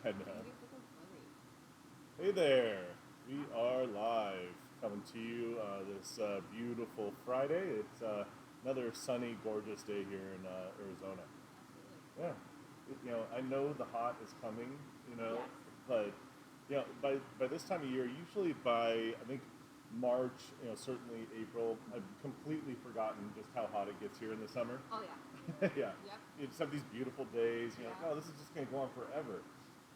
I know. Hey there. We are live coming to you this beautiful Friday. It's another sunny, gorgeous day here in Arizona. Yeah. I know the hot is coming, Yes. but by this time of year, usually by I think March, certainly April, I've completely forgotten just how hot it gets here in the summer. Oh yeah. Yeah, Yep. you just have these beautiful days. Yeah. Oh, this is just going to go on forever.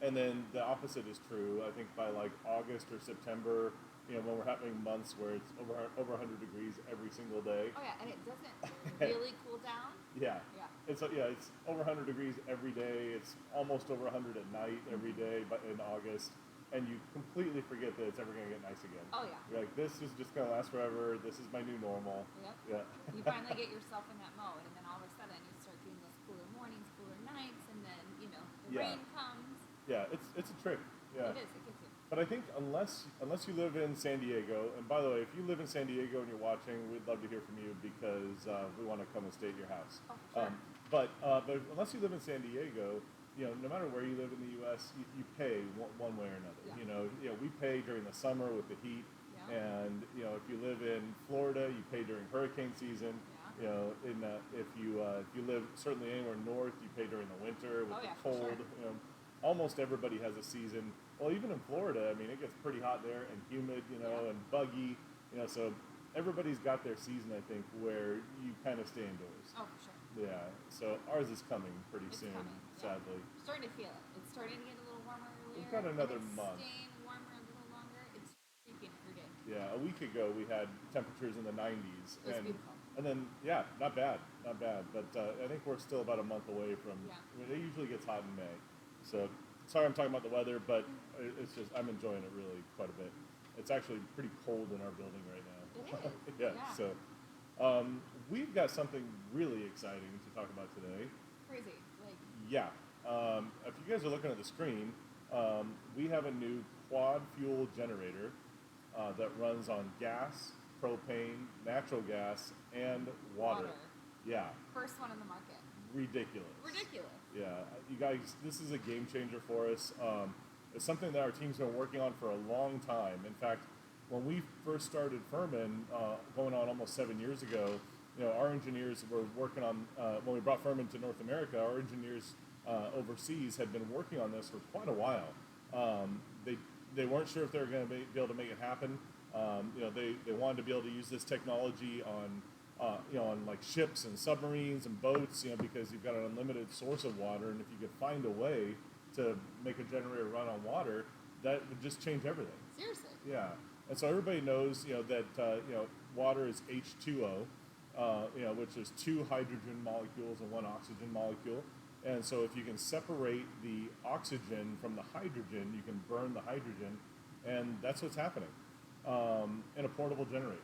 And then the opposite is true. I think by like August or September, when we're having months where it's over 100 degrees every single day. Oh yeah, and it doesn't really cool down. Yeah. Yeah. It's over 100 degrees every day. It's almost over 100 at night every day, but in August, and you completely forget that it's ever going to get nice again. Oh yeah. You're like, this is just going to last forever. This is my new normal. Yep. Yeah. You finally get yourself in that mode, and then all of a sudden you start getting those cooler mornings, cooler nights, and then the Yeah. rain comes. Yeah, it's a trick. Yeah. It is. It gets you. But I think unless you live in San Diego, and by the way, if you live in San Diego and you're watching, we'd love to hear from you because we want to come and stay at your house. Oh, for sure. But unless you live in San Diego, no matter where you live in the U.S., you pay one way or another. Yeah. We pay during the summer with the heat, Yeah. and if you live in Florida, you pay during hurricane season. If you live certainly anywhere north, you pay during the winter with Oh, the yeah, for cold. sure. Almost everybody has a season. Well, even in Florida, I mean, it gets pretty hot there and humid, Yeah. and buggy, so everybody's got their season, I think, where you kind of stay indoors. Oh, for sure. Yeah, so ours is coming pretty It's soon, coming. Yeah. sadly. Starting to feel it. It's starting to get a little warmer earlier. We've got another and it's month. Staying warmer a little longer. It's creeping every day. Yeah, a week ago we had temperatures in the 90s, It was beautiful. and then yeah, not bad, not bad. But I think we're still about a month away from. Yeah. I mean, it usually gets hot in May, so sorry I'm talking about the weather, but it's just I'm enjoying it really quite a bit. It's actually pretty cold in our building right now. It is. Yeah. Yeah. So we've got something really exciting to talk about today. Crazy. Like. Yeah. If you guys are looking at the screen, we have a new quad fuel generator that runs on gas, propane, natural gas, and water. Yeah. First one on the market. Ridiculous. Ridiculous. Yeah. You guys, this is a game changer for us. It's something that our team's been working on for a long time. In fact, when we first started Firman, going on almost 7 years ago, our engineers were working on, when we brought Firman to North America, our engineers overseas had been working on this for quite a while. They weren't sure if they were going to be able to make it happen. They wanted to be able to use this technology on like ships and submarines and boats, because you've got an unlimited source of water, and if you could find a way to make a generator run on water, that would just change everything. Seriously. Yeah, and so everybody knows, that water is H2O, which is two hydrogen molecules and one oxygen molecule. And so if you can separate the oxygen from the hydrogen, you can burn the hydrogen, and that's what's happening in a portable generator.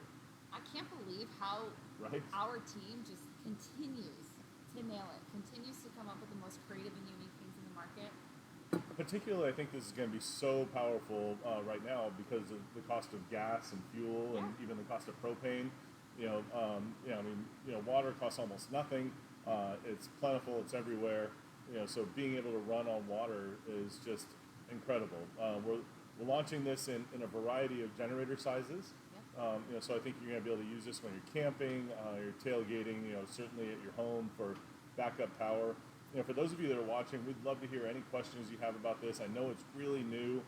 I can't believe how Right. our team just continues to nail it, continues to come up with the most creative and unique things in the market. Particularly, I think this is going to be so powerful right now because of the cost of gas and fuel, and even the cost of propane. Water costs almost nothing. It's plentiful. It's everywhere. So being able to run on water is just incredible. We're launching this in a variety of generator sizes. So I think you're going to be able to use this when you're camping, you're tailgating, certainly at your home for backup power. For those of you that are watching, we'd love to hear any questions you have about this. I know it's really new,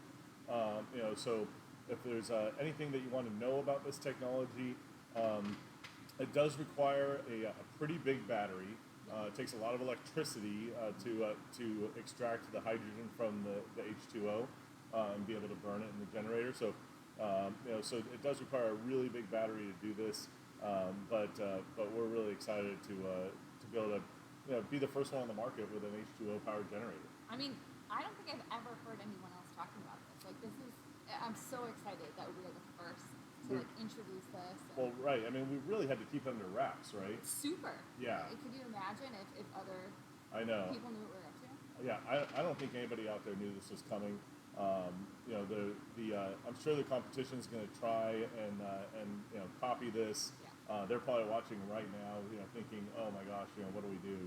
so if there's anything that you want to know about this technology, it does require a pretty big battery. It takes a lot of electricity to extract the hydrogen from the H2O and be able to burn it in the generator. So it does require a really big battery to do this, but we're really excited to be able to be the first one on the market with an H2O powered generator. I mean, I don't think I've ever heard anyone else talking about this. Like, I'm so excited that we are the first to introduce this. Well, right. I mean, we really had to keep it under wraps, right? Super. Yeah. Could you imagine if other I know. people knew what we were up to? Yeah, I don't think anybody out there knew this was coming. I'm sure the competition is going to try and copy this. Yeah. They're probably watching right now, thinking, oh my gosh, what do we do?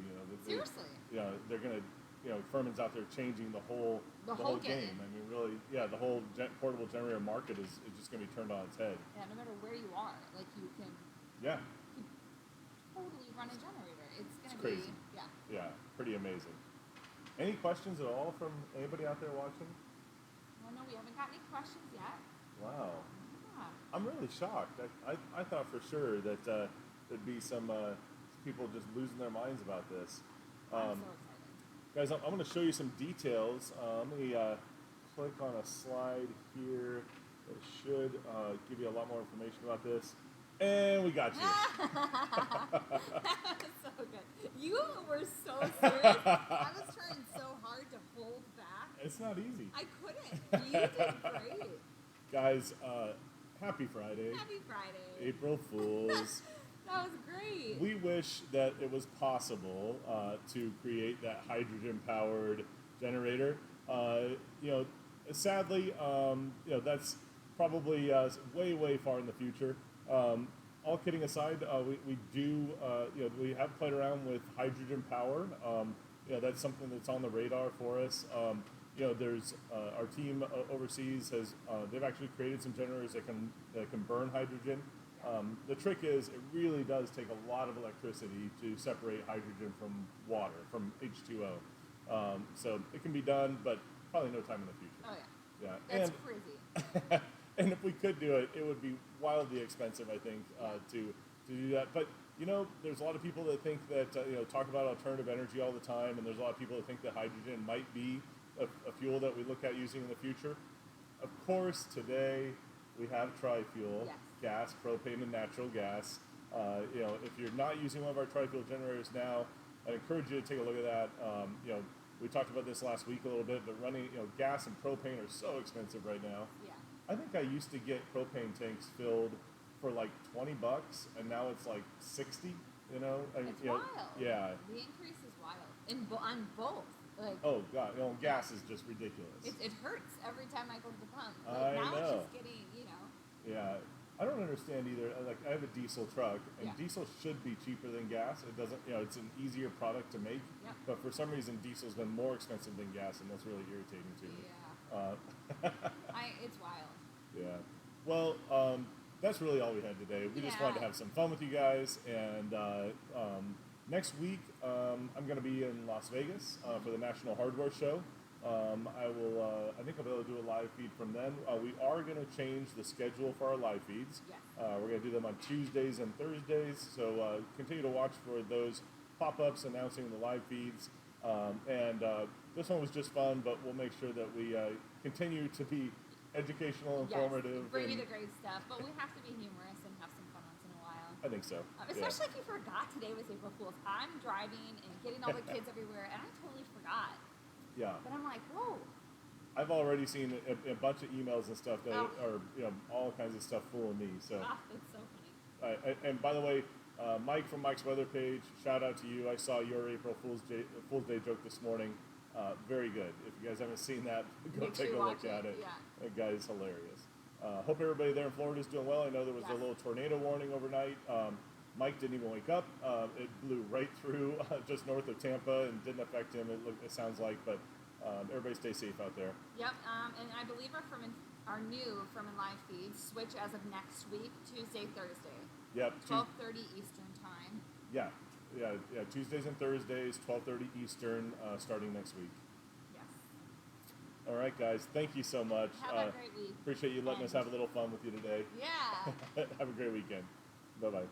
Seriously. They're going to Firman's out there changing the whole game. I mean, really, yeah, the whole portable generator market is just going to be turned on its head. Yeah, no matter where you are, like you can. Yeah. You totally run a generator. It's going to be crazy. Yeah. Yeah, pretty amazing. Any questions at all from anybody out there watching? Well, no, we haven't got any questions yet. Wow. Yeah. I'm really shocked. I thought for sure that there'd be some people just losing their minds about this. I'm so excited. Guys, I'm going to show you some details. Let me click on a slide here. It should give you a lot more information about this. And we got you. So good. You were so serious. I was trying so hard to hold back. It's not easy. I couldn't. You did great. Guys, happy Friday. Happy Friday. April Fools. That was great. We wish that it was possible to create that hydrogen-powered generator. Sadly, that's probably way far in the future. All kidding aside, we do, we have played around with hydrogen power. That's something that's on the radar for us. There's our team overseas they've actually created some generators that can burn hydrogen. The trick is it really does take a lot of electricity to separate hydrogen from water, from H2O. So it can be done, but probably no time in the future. Oh yeah. Yeah. That's crazy. And if we could do it, it would be wildly expensive, I think, to do that. But there's a lot of people that think that talk about alternative energy all the time, and there's a lot of people that think that hydrogen might be a fuel that we look at using in the future. Of course, today we have tri-fuel, yes. gas, propane, and natural gas. If you're not using one of our tri-fuel generators now, I encourage you to take a look at that. We talked about this last week a little bit, but running, gas and propane are so expensive right now. Yeah. I think I used to get propane tanks filled for like $20, and now it's like $60. It's wild. Yeah. The increase is wild on both. Like, oh God, gas is just ridiculous. It hurts every time I go to the pump. I now know. it's just getting, Yeah, I don't understand either. Like, I have a diesel truck, and diesel should be cheaper than gas. It doesn't, it's an easier product to make. Yep. But for some reason, diesel's been more expensive than gas, and that's really irritating to me. Yeah. It's wild. Yeah. Well, that's really all we had today. We just wanted to have some fun with you guys, and next week I'm going to be in Las Vegas for the National Hardware Show. I think I'll be able to do a live feed from then. We are going to change the schedule for our live feeds. Yes. We're going to do them on Tuesdays and Thursdays, so continue to watch for those pop-ups announcing the live feeds. This one was just fun, but we'll make sure that we continue to be educational, informative. Yes, bring you the great stuff, but we have to be humorous and have some fun once in a while. I think so. Especially if you forgot today was April Fool's. I'm driving and getting all the kids everywhere, and I totally forgot. Yeah. But I'm like, whoa. I've already seen a bunch of emails and stuff that are all kinds of stuff fooling me. So. That's so funny. And by the way, Mike from Mike's Weather Page, shout out to you. I saw your April Fool's Day joke this morning. Very good. If you guys haven't seen that, go take a look at it. Yeah. That guy is hilarious. Hope everybody there in Florida is doing well. I know there was a little tornado warning overnight. Mike didn't even wake up. It blew right through just north of Tampa and didn't affect him, it sounds like. But everybody stay safe out there. Yep. And I believe our new Firman live feeds switch as of next week, Tuesday, Thursday. Yep. 12:30 Eastern time. Yeah. Tuesdays and Thursdays, 12:30 Eastern, starting next week. Yes. All right, guys. Thank you so much. Have a great week. Appreciate you letting us have a little fun with you today. Yeah. Have a great weekend. Bye-bye.